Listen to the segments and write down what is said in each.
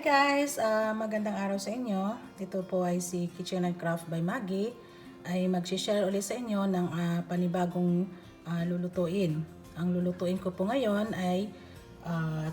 guys! Magandang araw sa inyo. Ito po ay si Kitchen and Craft by Maggie. Ay mag-share ulit sa inyo ng panibagong lulutuin. Ang lulutuin ko po ngayon ay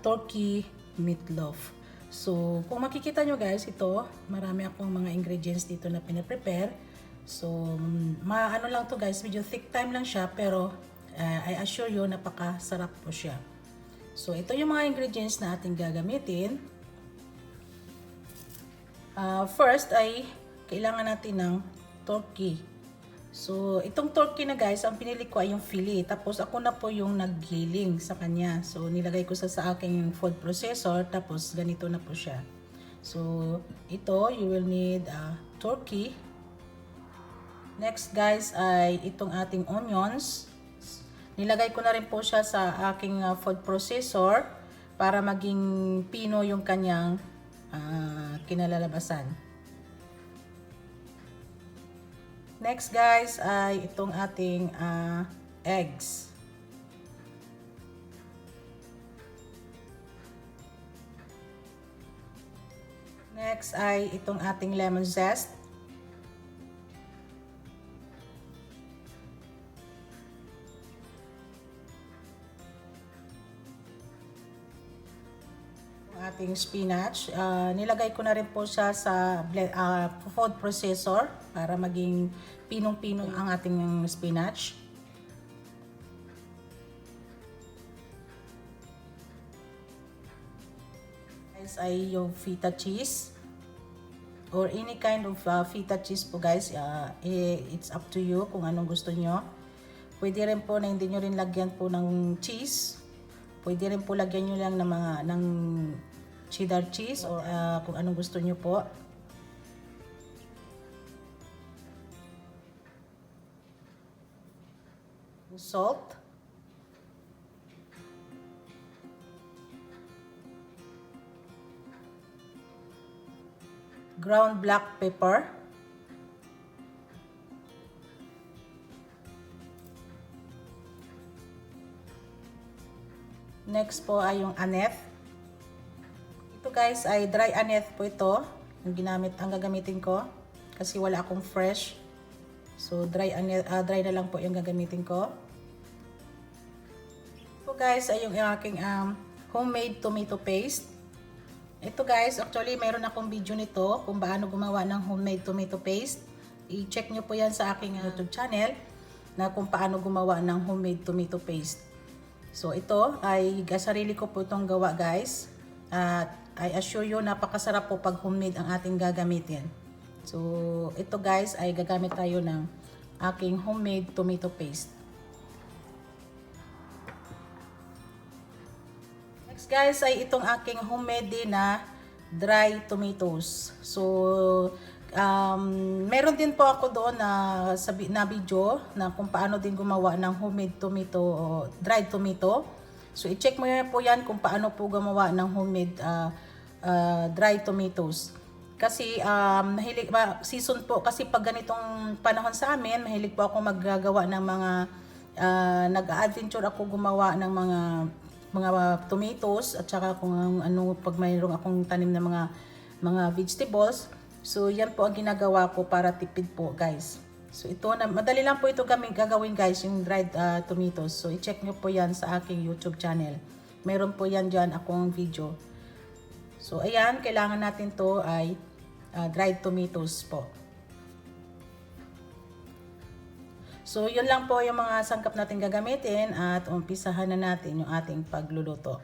turkey meatloaf. So kung makikita nyo guys, ito marami akong mga ingredients dito na pinaprepare. So ano lang to guys, medyo thick time lang siya, pero I assure you napakasarap po siya. So ito yung mga ingredients na ating gagamitin. First ay kailangan natin ng turkey. So itong turkey na guys, ang pinili ko ay yung fillet. Tapos ako na po yung naghiling sa kanya. So nilagay ko sa aking food processor. Tapos ganito na po siya. So ito, you will need turkey. Next guys ay itong ating onions. Nilagay ko na rin po siya sa aking food processor para maging pino yung kanyang kinalalabasan. Next guys ay itong ating eggs. Next ay itong ating lemon zest. Ating spinach. Nilagay ko na rin po siya sa food processor para maging pinong-pinong ang ating spinach. Guys ay yung feta cheese or any kind of feta cheese po guys. It's up to you kung anong gusto nyo. Pwede rin po na hindi nyo rin lagyan po ng cheese. Pwede rin po lagyan nyo lang ng cheddar cheese or kung anong gusto nyo po. Salt. Ground black pepper. Next po ay yung aneth. Ito guys ay dry aneth po ito. Ang gagamitin ko kasi wala akong fresh. So dry na lang po yung gagamitin ko. Ito guys ay yung aking homemade tomato paste. Ito guys, actually mayroon akong video nito kung paano gumawa ng homemade tomato paste. I-check nyo po yan sa aking YouTube channel na kung paano gumawa ng homemade tomato paste. So ito ay sarili ko po itong gawa guys. At I assure you napakasarap po pag homemade ang ating gagamitin. So ito guys ay gagamit tayo ng aking homemade tomato paste. Next guys ay itong aking homemade din na dry tomatoes. So meron din po ako doon na video na kung paano din gumawa ng homemade tomato o dried tomato. So i-check mo yan po yan kung paano po gumawa ng homemade dried tomatoes. Kasi mahilig season po kasi pag ganitong panahon sa amin, mahilig po ako maggagawa ng mga nag-adventure ako gumawa ng mga tomatoes at saka kung ano pag mayroong akong tanim na mga vegetables. So yan po ang ginagawa ko para tipid po guys. So ito na madali lang po ito gagawin guys, yung dried tomatoes. So i-check nyo po yan sa aking YouTube channel. Meron po yan dyan akong video. So ayan, kailangan natin to ay dried tomatoes po. So yun lang po yung mga sangkap natin gagamitin at umpisahan na natin yung ating pagluluto.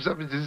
Something to